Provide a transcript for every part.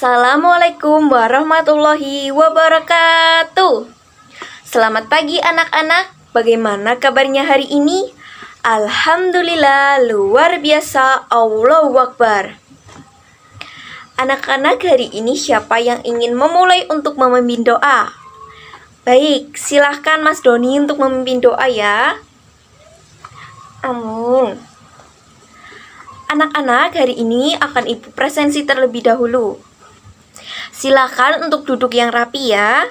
Assalamualaikum warahmatullahi wabarakatuh. Selamat pagi anak-anak, bagaimana kabarnya hari ini? Alhamdulillah, luar biasa, Allahu Akbar. Anak-anak, hari ini siapa yang ingin memulai untuk memimpin doa? Baik, silahkan Mas Doni untuk memimpin doa ya. Amin. Anak-anak, hari ini akan Ibu presensi terlebih dahulu. Silakan untuk duduk yang rapi ya.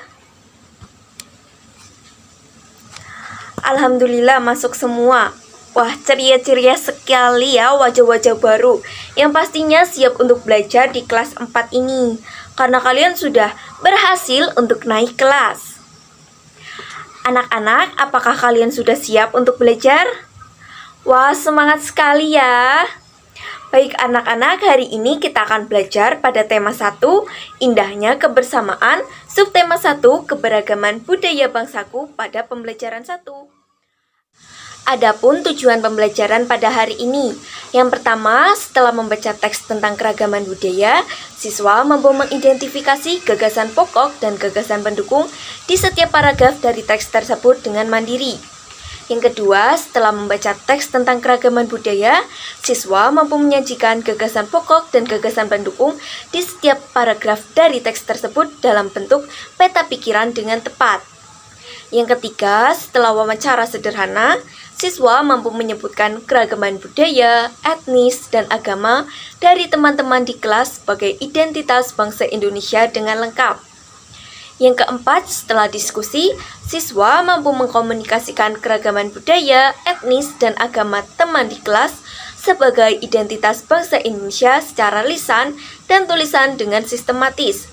Alhamdulillah masuk semua. Wah, ceria-ceria sekali ya wajah-wajah baru yang pastinya siap untuk belajar di kelas 4 ini, karena kalian sudah berhasil untuk naik kelas. Anak-anak, apakah kalian sudah siap untuk belajar? Wah, semangat sekali ya. Baik anak-anak, hari ini kita akan belajar pada tema 1, indahnya kebersamaan, subtema 1, keberagaman budaya bangsaku pada pembelajaran 1. Adapun tujuan pembelajaran pada hari ini, yang pertama, setelah membaca teks tentang keragaman budaya, siswa mampu mengidentifikasi gagasan pokok dan gagasan pendukung di setiap paragraf dari teks tersebut dengan mandiri. Yang kedua, setelah membaca teks tentang keragaman budaya, siswa mampu menyajikan gagasan pokok dan gagasan pendukung di setiap paragraf dari teks tersebut dalam bentuk peta pikiran dengan tepat. Yang ketiga, setelah wawancara sederhana, siswa mampu menyebutkan keragaman budaya, etnis, dan agama dari teman-teman di kelas sebagai identitas bangsa Indonesia dengan lengkap. Yang keempat, setelah diskusi, siswa mampu mengkomunikasikan keragaman budaya, etnis, dan agama teman di kelas sebagai identitas bangsa Indonesia secara lisan dan tulisan dengan sistematis.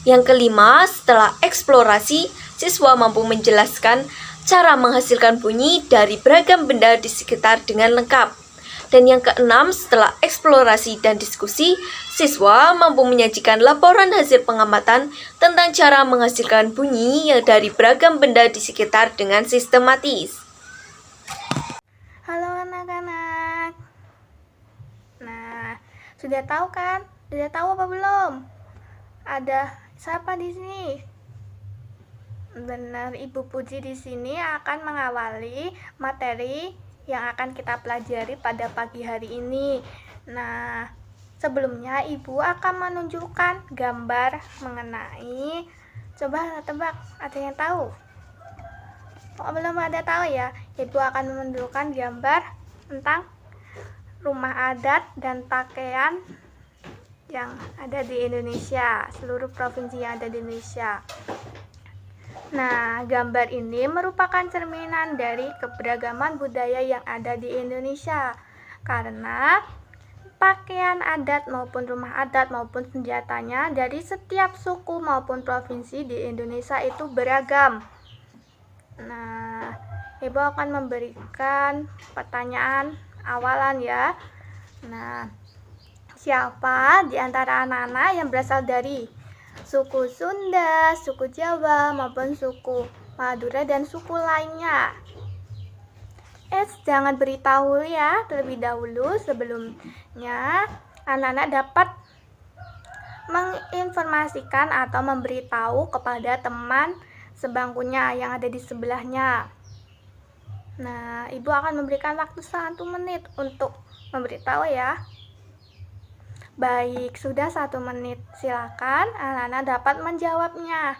Yang kelima, setelah eksplorasi, siswa mampu menjelaskan cara menghasilkan bunyi dari beragam benda di sekitar dengan lengkap. Dan yang keenam, setelah eksplorasi dan diskusi, siswa mampu menyajikan laporan hasil pengamatan tentang cara menghasilkan bunyi yang dari beragam benda di sekitar dengan sistematis. Halo anak-anak. Nah, sudah tahu kan? Sudah tahu apa belum? Ada siapa di sini? Benar, Ibu Puji di sini akan mengawali materi yang akan kita pelajari pada pagi hari ini. Nah, sebelumnya Ibu akan menunjukkan gambar mengenai, coba tebak, ada yang tahu? Oh, belum ada tahu ya? Ibu akan menunjukkan gambar tentang rumah adat dan pakaian yang ada di Indonesia, seluruh provinsi yang ada di Indonesia. Nah, gambar ini merupakan cerminan dari keberagaman budaya yang ada di Indonesia. Karena pakaian adat maupun rumah adat maupun senjatanya dari setiap suku maupun provinsi di Indonesia itu beragam. Nah, Ibu akan memberikan pertanyaan awalan ya. Nah, siapa di antara anak-anak yang berasal dari suku Sunda, suku Jawa, maupun suku Madura dan suku lainnya? Jangan beritahu ya terlebih dahulu. Sebelumnya anak-anak dapat menginformasikan atau memberitahu kepada teman sebangkunya yang ada di sebelahnya. Nah, Ibu akan memberikan waktu 1 menit untuk memberitahu ya. Baik, sudah 1 menit. Silakan anak-anak dapat menjawabnya.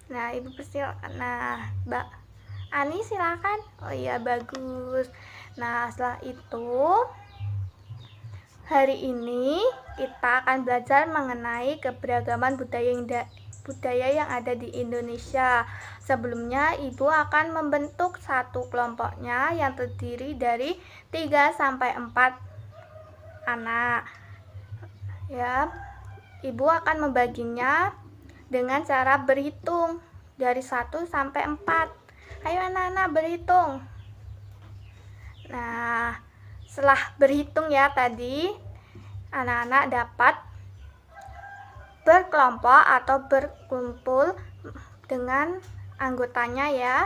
Nah, Ibu persilakan. Nah, Mbak Ani silakan. Oh iya, bagus. Nah, setelah itu hari ini kita akan belajar mengenai keberagaman budaya yang ada di Indonesia. Sebelumnya Ibu akan membentuk satu kelompoknya yang terdiri dari 3 sampai 4 anak. Ya, Ibu akan membaginya dengan cara berhitung dari 1 sampai 4. Ayo anak-anak berhitung. Nah, setelah berhitung ya tadi, anak-anak dapat berkelompok atau berkumpul dengan anggotanya ya.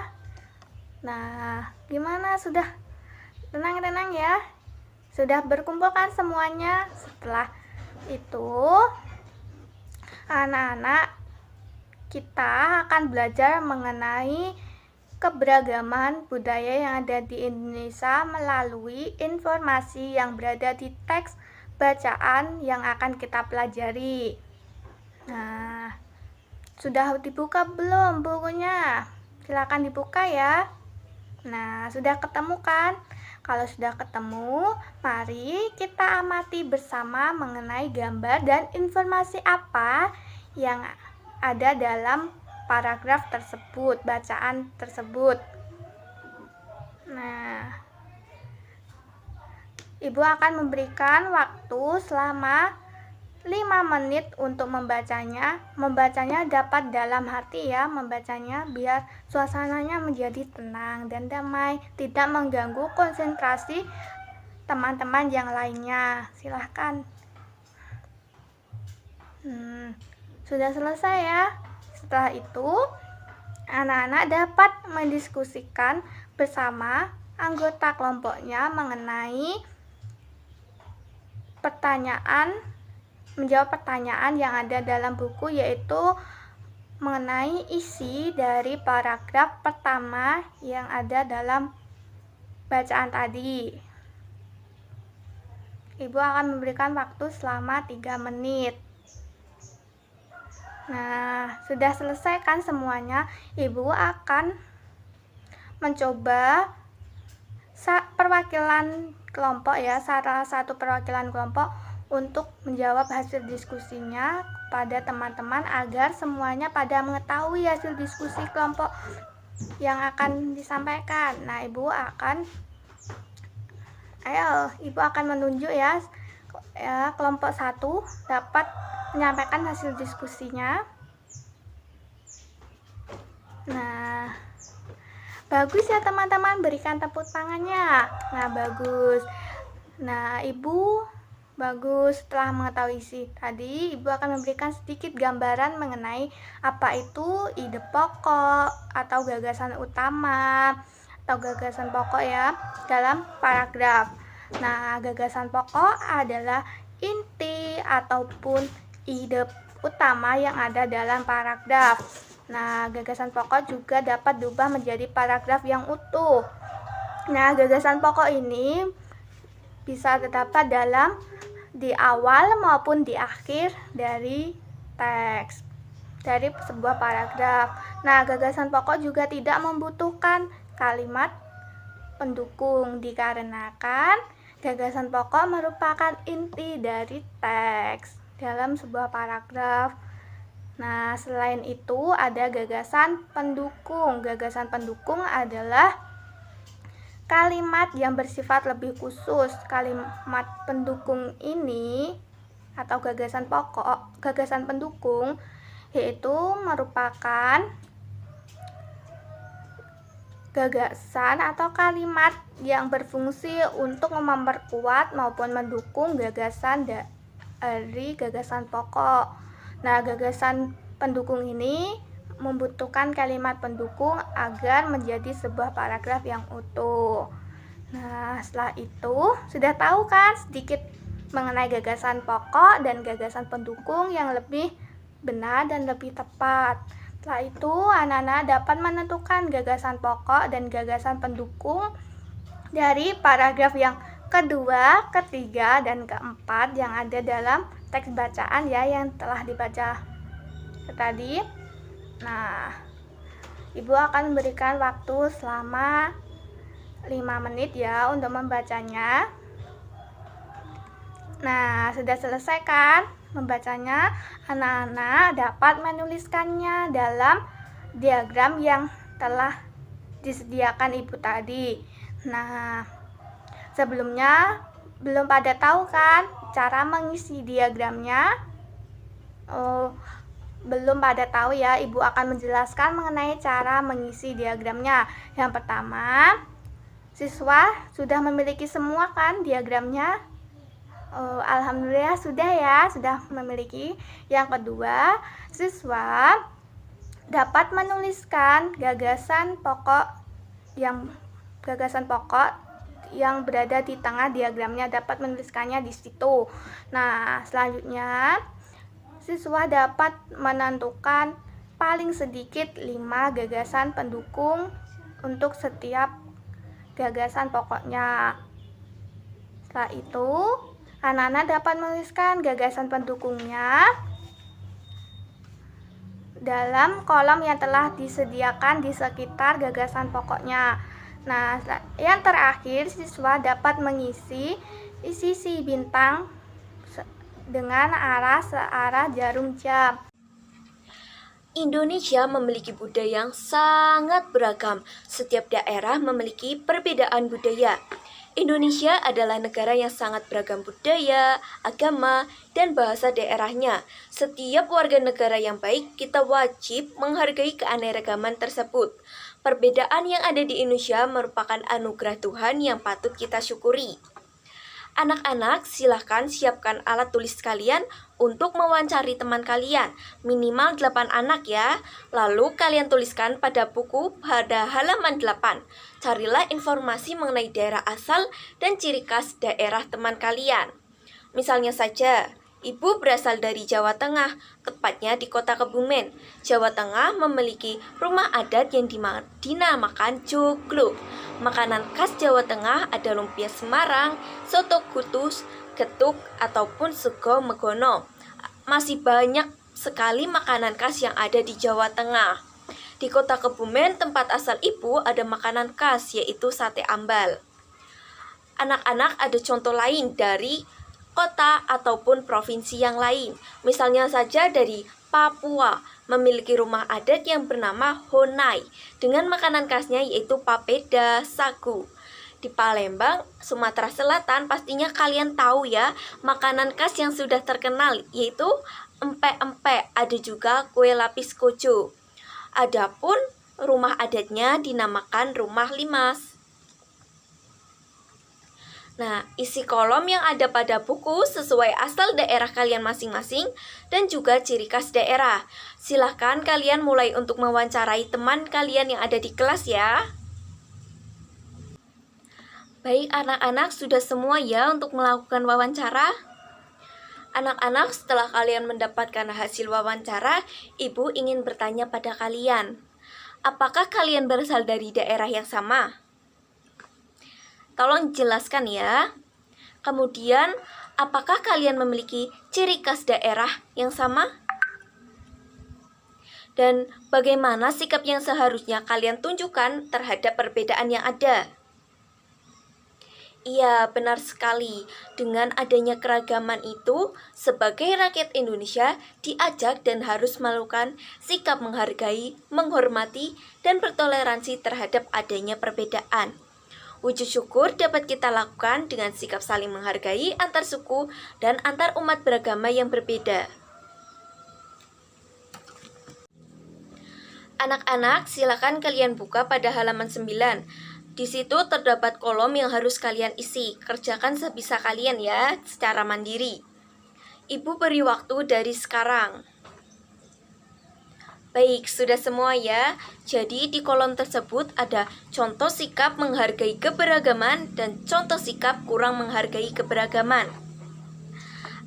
Nah, gimana? Sudah tenang-tenang ya? Sudah berkumpul kan semuanya? Setelah itu anak-anak kita akan belajar mengenai keberagaman budaya yang ada di Indonesia melalui informasi yang berada di teks bacaan yang akan kita pelajari. Nah, sudah dibuka belum bukunya? Silakan dibuka ya. Nah, sudah ketemu kan? Kalau sudah ketemu, mari kita amati bersama mengenai gambar dan informasi apa yang ada dalam paragraf tersebut, bacaan tersebut. Nah, Ibu akan memberikan waktu selama 5 menit untuk membacanya. Membacanya dapat dalam hati ya, membacanya biar suasananya menjadi tenang dan damai, tidak mengganggu konsentrasi teman-teman yang lainnya. Silahkan. Sudah selesai ya. Setelah itu, anak-anak dapat mendiskusikan bersama anggota kelompoknya mengenai menjawab pertanyaan yang ada dalam buku, yaitu mengenai isi dari paragraf pertama yang ada dalam bacaan tadi. Ibu akan memberikan waktu selama 3 menit. Nah, sudah selesai kan semuanya? Ibu akan mencoba perwakilan kelompok ya, salah satu perwakilan kelompok untuk menjawab hasil diskusinya pada teman-teman agar semuanya pada mengetahui hasil diskusi kelompok yang akan disampaikan. Nah, Ibu akan menunjuk ya, kelompok 1 dapat menyampaikan hasil diskusinya. Nah, bagus ya teman-teman, berikan tepuk tangannya. Nah, bagus. Nah, Ibu bagus. Setelah mengetahui isi tadi, Ibu akan memberikan sedikit gambaran mengenai apa itu ide pokok atau gagasan utama atau gagasan pokok ya dalam paragraf. Nah, gagasan pokok adalah inti ataupun ide utama yang ada dalam paragraf. Nah, gagasan pokok juga dapat diubah menjadi paragraf yang utuh. Nah, gagasan pokok ini bisa terdapat di awal maupun di akhir dari teks, dari sebuah paragraf. Nah, gagasan pokok juga tidak membutuhkan kalimat pendukung dikarenakan gagasan pokok merupakan inti dari teks dalam sebuah paragraf. Nah, selain itu ada gagasan pendukung. Gagasan pendukung adalah kalimat yang bersifat lebih khusus. Kalimat pendukung ini atau gagasan pokok, gagasan pendukung yaitu merupakan gagasan atau kalimat yang berfungsi untuk memperkuat maupun mendukung gagasan dari gagasan pokok. Nah, gagasan pendukung ini membutuhkan kalimat pendukung agar menjadi sebuah paragraf yang utuh. Nah, setelah itu sudah tahu kan sedikit mengenai gagasan pokok dan gagasan pendukung yang lebih benar dan lebih tepat. Setelah itu, anak-anak dapat menentukan gagasan pokok dan gagasan pendukung dari paragraf yang kedua, ketiga, dan keempat yang ada dalam teks bacaan ya yang telah dibaca tadi. Nah, Ibu akan memberikan waktu selama 5 menit ya untuk membacanya. Nah, sudah selesai kan membacanya? Anak-anak dapat menuliskannya dalam diagram yang telah disediakan Ibu tadi. Nah, sebelumnya belum pada tahu kan cara mengisi diagramnya? Belum pada tahu ya, Ibu akan menjelaskan mengenai cara mengisi diagramnya. Yang pertama, siswa sudah memiliki semua kan diagramnya? Alhamdulillah sudah ya, sudah memiliki. Yang kedua, siswa dapat menuliskan gagasan pokok yang berada di tengah diagramnya dapat menuliskannya di situ. Nah, selanjutnya siswa dapat menentukan paling sedikit 5 gagasan pendukung untuk setiap gagasan pokoknya. Setelah itu, anak-anak dapat menuliskan gagasan pendukungnya dalam kolom yang telah disediakan di sekitar gagasan pokoknya. Nah, yang terakhir, siswa dapat mengisi sisi bintang dengan arah searah jarum jam. Indonesia memiliki budaya yang sangat beragam. Setiap daerah memiliki perbedaan budaya. Indonesia adalah negara yang sangat beragam budaya, agama, dan bahasa daerahnya. Setiap warga negara yang baik, kita wajib menghargai keanekaragaman tersebut. Perbedaan yang ada di Indonesia merupakan anugerah Tuhan yang patut kita syukuri. Anak-anak, silahkan siapkan alat tulis kalian untuk mewawancari teman kalian. Minimal 8 anak ya. Lalu kalian tuliskan pada buku pada halaman 8. Carilah informasi mengenai daerah asal dan ciri khas daerah teman kalian. Misalnya saja, Ibu berasal dari Jawa Tengah, tepatnya di kota Kebumen. Jawa Tengah memiliki rumah adat yang dinamakan joglo. Makanan khas Jawa Tengah ada lumpia Semarang, soto kutus, getuk, ataupun sego megono. Masih banyak sekali makanan khas yang ada di Jawa Tengah. Di kota Kebumen, tempat asal Ibu, ada makanan khas yaitu sate ambal. Anak-anak, ada contoh lain dari kota ataupun provinsi yang lain. Misalnya saja dari Papua, memiliki rumah adat yang bernama Honai dengan makanan khasnya yaitu papeda, sagu. Di Palembang, Sumatera Selatan, pastinya kalian tahu ya makanan khas yang sudah terkenal yaitu empek-empek. Ada juga kue lapis kojo. Adapun rumah adatnya dinamakan rumah limas. Nah, isi kolom yang ada pada buku sesuai asal daerah kalian masing-masing dan juga ciri khas daerah. Silahkan kalian mulai untuk mewawancarai teman kalian yang ada di kelas ya. Baik anak-anak, sudah semua ya untuk melakukan wawancara? Anak-anak, setelah kalian mendapatkan hasil wawancara, Ibu ingin bertanya pada kalian. Apakah kalian berasal dari daerah yang sama? Tolong jelaskan ya. Kemudian, apakah kalian memiliki ciri khas daerah yang sama? Dan bagaimana sikap yang seharusnya kalian tunjukkan terhadap perbedaan yang ada? Iya, benar sekali. Dengan adanya keragaman itu, sebagai rakyat Indonesia diajak dan harus melakukan sikap menghargai, menghormati, dan bertoleransi terhadap adanya perbedaan. Wujud syukur dapat kita lakukan dengan sikap saling menghargai antar suku dan antar umat beragama yang berbeda. Anak-anak, silakan kalian buka pada halaman 9. Di situ terdapat kolom yang harus kalian isi. Kerjakan sebisa kalian ya, secara mandiri. Ibu beri waktu dari sekarang. Baik, sudah semua ya. Jadi di kolom tersebut ada contoh sikap menghargai keberagaman dan contoh sikap kurang menghargai keberagaman.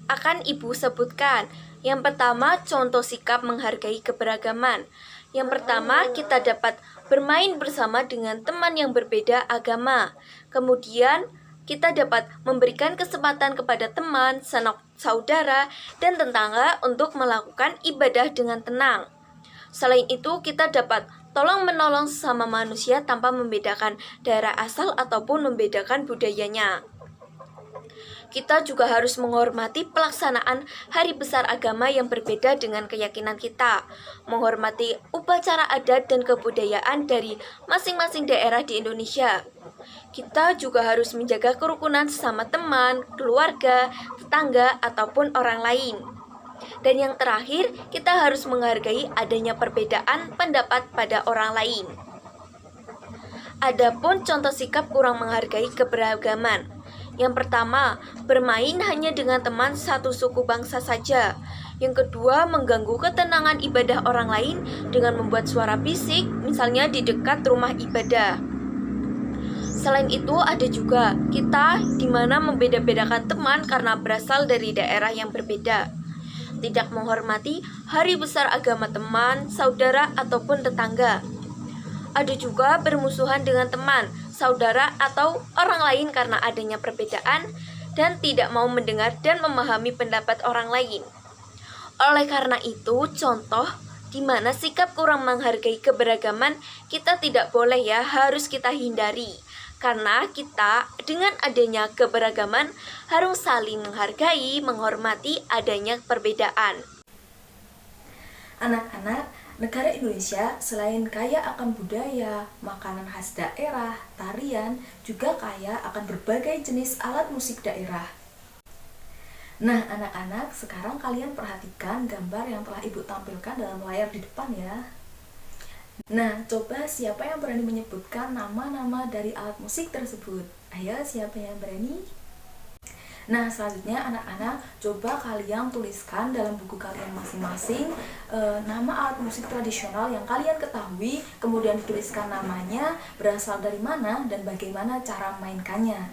Akan Ibu sebutkan. Yang pertama, contoh sikap menghargai keberagaman. Yang pertama, kita dapat bermain bersama dengan teman yang berbeda agama. Kemudian, kita dapat memberikan kesempatan kepada teman, saudara, dan tetangga untuk melakukan ibadah dengan tenang. Selain itu, kita dapat tolong-menolong sesama manusia tanpa membedakan daerah asal ataupun membedakan budayanya. Kita juga harus menghormati pelaksanaan hari besar agama yang berbeda dengan keyakinan kita, menghormati upacara adat dan kebudayaan dari masing-masing daerah di Indonesia. Kita juga harus menjaga kerukunan sesama teman, keluarga, tetangga, ataupun orang lain. Dan yang terakhir, kita harus menghargai adanya perbedaan pendapat pada orang lain. Adapun contoh sikap kurang menghargai keberagaman. Yang pertama, bermain hanya dengan teman satu suku bangsa saja. Yang kedua, mengganggu ketenangan ibadah orang lain dengan membuat suara bisik, misalnya di dekat rumah ibadah. Selain itu ada juga kita dimana membeda-bedakan teman karena berasal dari daerah yang berbeda. Tidak menghormati hari besar agama teman, saudara, ataupun tetangga. Ada juga bermusuhan dengan teman, saudara, atau orang lain karena adanya perbedaan dan tidak mau mendengar dan memahami pendapat orang lain. Oleh karena itu, contoh di mana sikap kurang menghargai keberagaman kita tidak boleh ya, harus kita hindari. Karena kita dengan adanya keberagaman harus saling menghargai, menghormati adanya perbedaan. Anak-anak, negara Indonesia selain kaya akan budaya, makanan khas daerah, tarian, juga kaya akan berbagai jenis alat musik daerah. Nah, anak-anak, sekarang kalian perhatikan gambar yang telah Ibu tampilkan dalam layar di depan ya. Nah, coba siapa yang berani menyebutkan nama-nama dari alat musik tersebut? Ayo, siapa yang berani? Nah, selanjutnya anak-anak, coba kalian tuliskan dalam buku kalian masing-masing nama alat musik tradisional yang kalian ketahui, kemudian dituliskan namanya, berasal dari mana, dan bagaimana cara mainkannya.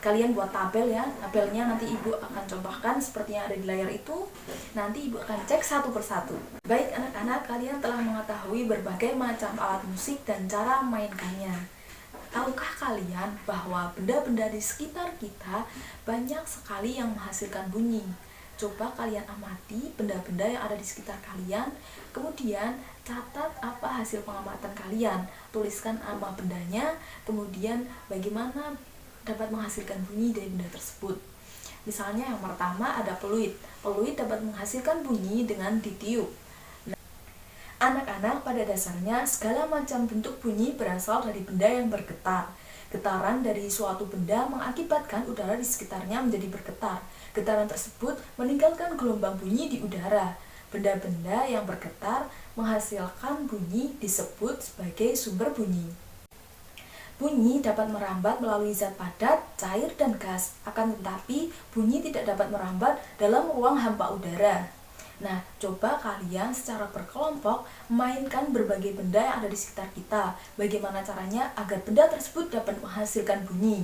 Kalian buat tabel ya, tabelnya nanti Ibu akan contohkan seperti yang ada di layar itu. Nanti Ibu akan cek satu persatu. Baik anak-anak, kalian telah mengetahui berbagai macam alat musik dan cara mainkannya. Tahukah kalian bahwa benda-benda di sekitar kita banyak sekali yang menghasilkan bunyi? Coba kalian amati benda-benda yang ada di sekitar kalian, kemudian catat apa hasil pengamatan kalian. Tuliskan nama bendanya, kemudian bagaimana dapat menghasilkan bunyi dari benda tersebut. Misalnya yang pertama ada peluit. Peluit dapat menghasilkan bunyi dengan ditiup. Anak-anak, pada dasarnya segala macam bentuk bunyi berasal dari benda yang bergetar. Getaran dari suatu benda mengakibatkan udara di sekitarnya menjadi bergetar. Getaran tersebut meninggalkan gelombang bunyi di udara. Benda-benda yang bergetar menghasilkan bunyi disebut sebagai sumber bunyi. Bunyi dapat merambat melalui zat padat, cair, dan gas. Akan tetapi, bunyi tidak dapat merambat dalam ruang hampa udara. Nah, coba kalian secara berkelompok mainkan berbagai benda yang ada di sekitar kita. Bagaimana caranya agar benda tersebut dapat menghasilkan bunyi?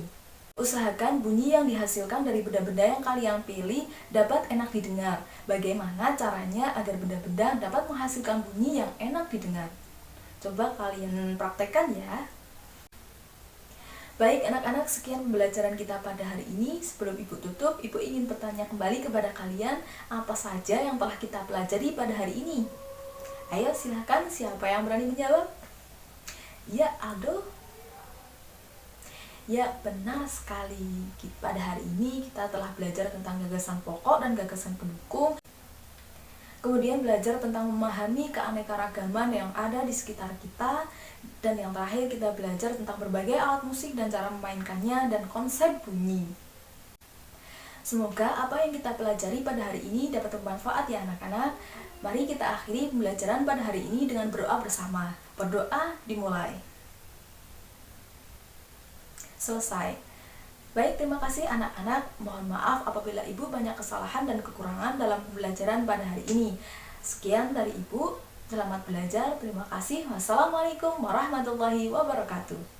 Usahakan bunyi yang dihasilkan dari benda-benda yang kalian pilih dapat enak didengar. Bagaimana caranya agar benda-benda dapat menghasilkan bunyi yang enak didengar? Coba kalian praktekkan ya. Baik anak-anak, sekian pembelajaran kita pada hari ini. Sebelum Ibu tutup, Ibu ingin bertanya kembali kepada kalian apa saja yang telah kita pelajari pada hari ini. Ayo silahkan, siapa yang berani menjawab? Ya, Aldo. Ya, benar sekali. Pada hari ini kita telah belajar tentang gagasan pokok dan gagasan pendukung. Kemudian belajar tentang memahami keanekaragaman yang ada di sekitar kita. Dan yang terakhir kita belajar tentang berbagai alat musik dan cara memainkannya dan konsep bunyi. Semoga apa yang kita pelajari pada hari ini dapat bermanfaat ya anak-anak. Mari kita akhiri pembelajaran pada hari ini dengan berdoa bersama. Berdoa dimulai. Selesai. Baik, terima kasih anak-anak. Mohon maaf apabila Ibu banyak kesalahan dan kekurangan dalam pembelajaran pada hari ini. Sekian dari Ibu. Selamat belajar. Terima kasih. Wassalamualaikum warahmatullahi wabarakatuh.